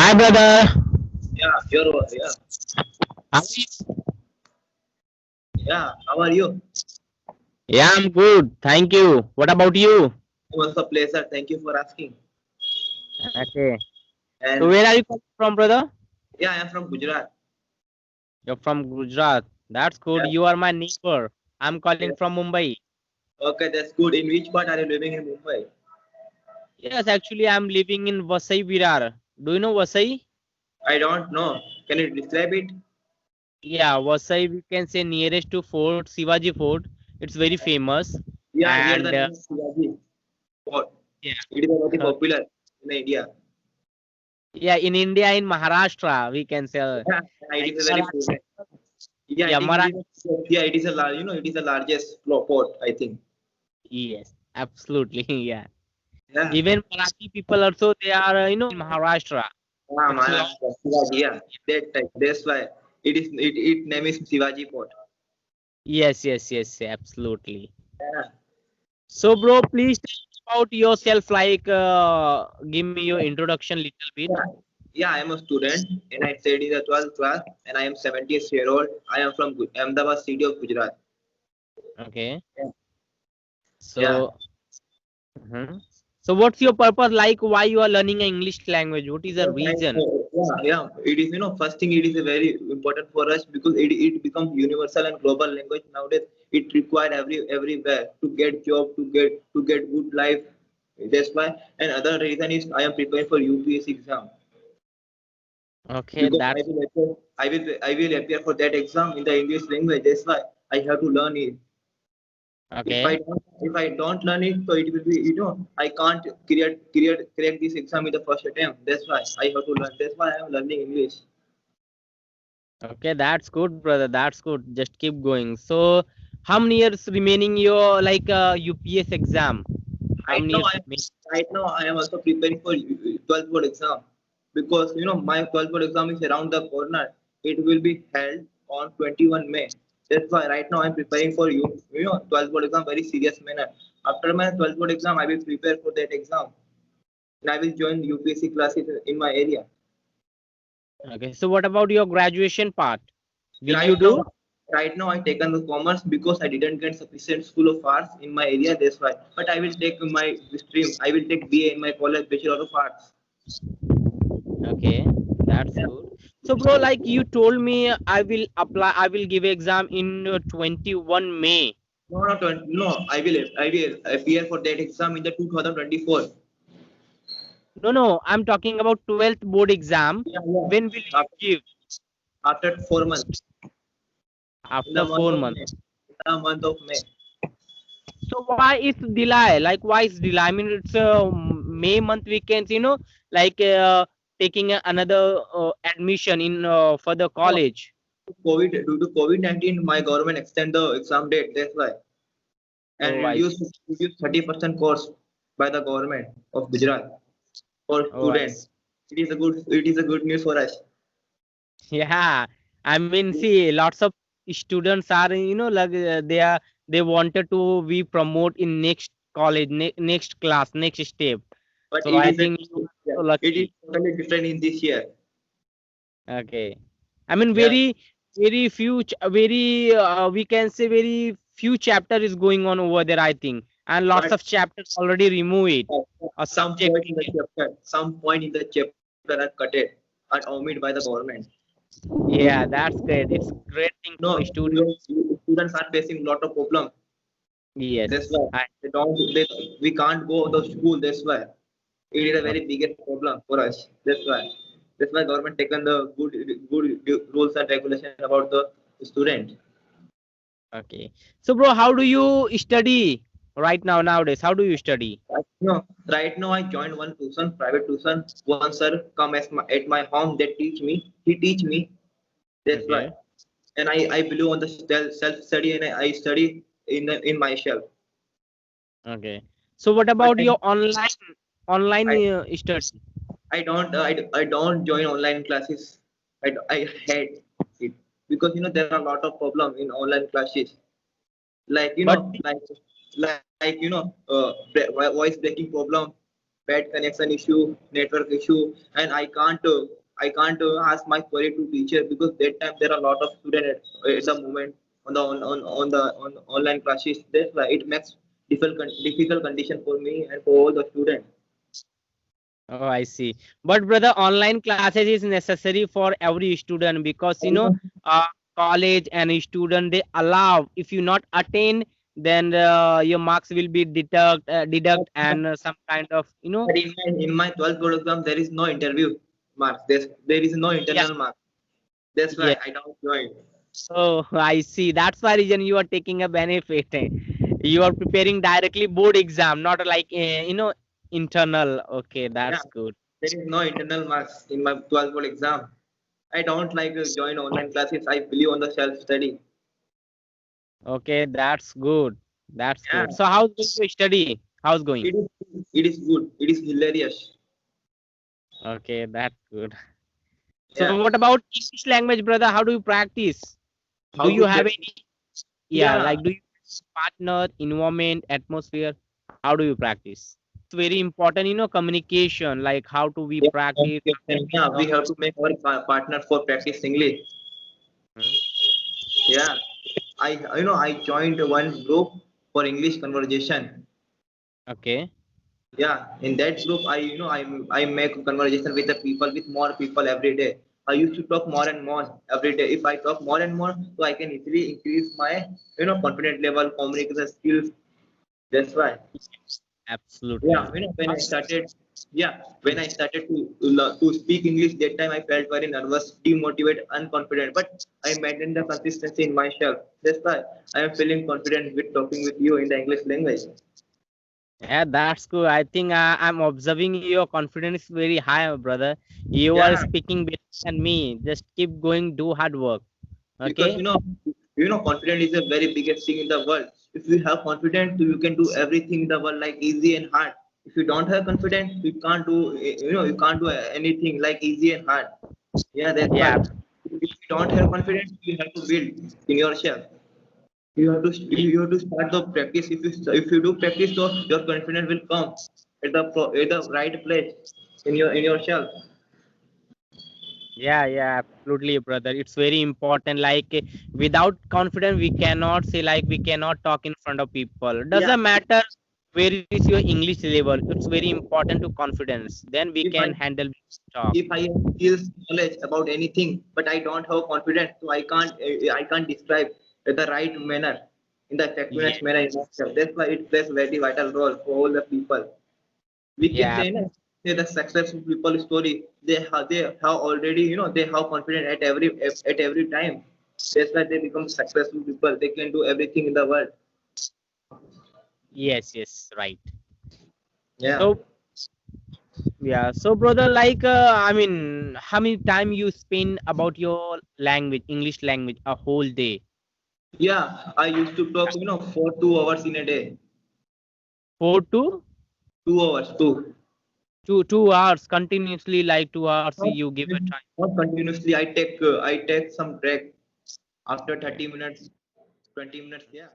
Hi, brother. Yeah. How are you? Yeah. How are you? Yeah, I'm good. Thank you. What about you? It was a pleasure. Thank you for asking. Okay. So, And where are you coming from, brother? yeah, I am from Gujarat. You're from Gujarat. That's good. Yeah. You are my neighbor. I'm calling Yeah. from Mumbai. Okay, that's good. In which part are you living in Mumbai? Yes, actually, I'm living in Vasai Virar. Do you know Vasai? I don't know. Can you describe it? Yeah, Vasai, we can say nearest to Fort, Shivaji Fort. It's very famous. Yeah, I hear the And name Shivaji Fort. yeah, It is very okay. popular in India. Yeah, in India, in Maharashtra, we can say Yeah, it like is a very Maharashtra. famous. Yeah, I Yeah, think it is. Maharashtra. Yeah, it is a large. It is the largest port. I think. Yes, absolutely. Yeah. Yeah. Even Marathi people also they are in Maharashtra. Yeah, It's long. Maharashtra. Shivaji. Yeah, that type. That's why it is. It name is Shivaji Fort. Yes, yes, yes, absolutely. Yeah. So, bro, please tell me about yourself. Like, give me your introduction little bit. Yeah, yeah, I am a student and I study in the 12th class and I am 70-year old. I am from Ahmedabad city of Gujarat. Okay. Yeah. Yeah. So, mhm. So, what's your purpose? Like, why you are learning English language? What is the Because reason? yeah. It is, first thing it is a very important for us because it becomes universal and global language nowadays. It requires everywhere to get job, to get good life. That's why. And other reason is I am preparing for UPSC exam Okay, because that's I will appear for that exam in the English language. That's why I have to learn it. okay. If I don't learn it, so it will be I can't crack this exam in the first attempt. That's why I have to learn. That's why I am learning English. Okay, that's good, brother. That's good. Just keep going. So, how many years remaining your like UPS exam? How Right many now years I remaining? right now I am also preparing for 12th board exam because my 12th board exam is around the corner. It will be held on 21 May. That's why right now I'm preparing for 12th board exam very serious manner. After my 12th board exam, I will prepare for that exam and I will join UPSC classes in my area. Okay, so what about your graduation part? Will you Right now, do? right now I taken the commerce because I didn't get sufficient school of arts in my area. That's why. But I will take my stream. I will take BA in my college, Bachelor of Arts. Okay, that's Yeah. good. So, bro, like you told me, I will apply. I will give exam in 21 May. No, no, no. I will appear for that exam in the 2024. No, no, I'm talking about 12th board exam. Yeah, yeah. When will you After, give? after 4 months, in the After month four of May. months. In the month of May. So why is delay? Like why is delay? I mean, it's May month weekends. Like taking another admission in for the No, college. due to COVID-19, my government extend the exam date. That's why, and Oh, I see. reduce 30% course by the government of Gujarat for Oh, I students. see. It is a good news for us. Yeah, I mean, see, lots of students are, like they wanted to be promote in next college, next class, next step. But So I think you yeah, are so it is lucky. totally different in this year. Okay, I mean, Yeah, very few, very we can say very few chapter is going on over there. I think, and lots but of chapters already remove it. A some subject. point in the chapter are cutted and omitted by the government. Yeah, that's great. It's great thing No, for students. students are facing lot of problem. That's Yes, why we can't go to school. That's why it is a very biggest problem for us. That's why government taken the good rules and regulation about the student. okay. So, bro, how do you study right now nowadays? How do you study? Right now I joined one tuition, private tuition. One sir come at my home. They teach me. He teach me. That's why. Okay. And I believe on the self study and I study in myself. Okay. So, what But about your online I, study? I don't join online classes. I hate it because there are a lot of problem in online classes. Like But voice breaking problem, bad connection issue, network issue, and I can't I can't ask my query to teacher because that time there are a lot of students at the moment on the on online classes. That's why it makes difficult condition for me and for all the students. Oh, I see. But brother, online classes is necessary for every student because uh, college and student they allow if you not attain, then your marks will be deduct and some kind of But in my 12th board exam, there is no interview marks. There is no yeah, internal marks. That's yeah. why I don't join. Oh, I see. That's why reason you are taking a benefit. You are preparing directly board exam, not like internal. Okay, Yeah, that's good. there is no internal marks in my 12th board exam. I don't like join online classes. I believe on the self study. Okay, that's good. That's Yeah, good. So how's going your study? How's going? it is good. It is hilarious. Okay, that's good. So Yeah, what about English language, brother? How do you practice? Do how you to have practice? any, yeah, Yeah, like do you partner, environment, atmosphere? How do you practice? It's very important, communication, like how to we yeah, practice. communication. Yeah, we have to make our partner for practice English. Hmm. Yeah, I joined one group for English conversation. Okay. Yeah, in that group, I make conversation with the people, with more people every day. I used to talk more and more every day. If I talk more and more, so I can easily increase my confidence level, communication skills. That's why. Yeah, Absolutely. when I started to speak English, that time I felt very nervous, demotivated, unconfident. But I maintained the consistency in myself. That's why I am feeling confident with talking with you in the English language. Yeah, that's good. I think I'm observing your confidence is very high, brother. You are Yeah, speaking better than me. Just keep going, do hard work. because Okay. confidence is the very biggest thing in the world. If you have confidence, you can do everything in the world like easy and hard. If you don't have confidence, you can't do you can't do anything like easy and hard. Yeah, that's why. Yeah. If you don't have confidence, you have to build in yourself. You have to start the practice. If you do practice, so your confidence will come at the right place in yourself. Yeah, yeah, absolutely, brother. It's very important. Like without confidence, we cannot say like we cannot talk in front of people. Yeah. Doesn't matter where is your English level. It's very important to confidence. Then we If I can handle talk. if I have skills knowledge about anything, but I don't have confidence, so I can't describe the right manner in the Yeah, effectiveness manner in myself. That's why it plays very vital role for all the people. We can yeah, say, say the successful people story. They have already they have confidence at every time. That's why they become successful people. They can do everything in the world. yes, yes, right. Yeah. So yeah, so brother, like I mean, how many time you spend about your language, English language, a whole day? Yeah. I used to talk for 2 hours in a day. 4 to 2 hours, two. 2 hours continuously, like 2 hours Not, you give a time. not continuously. I take some break after Okay. 30 minutes, 20 minutes. Yeah.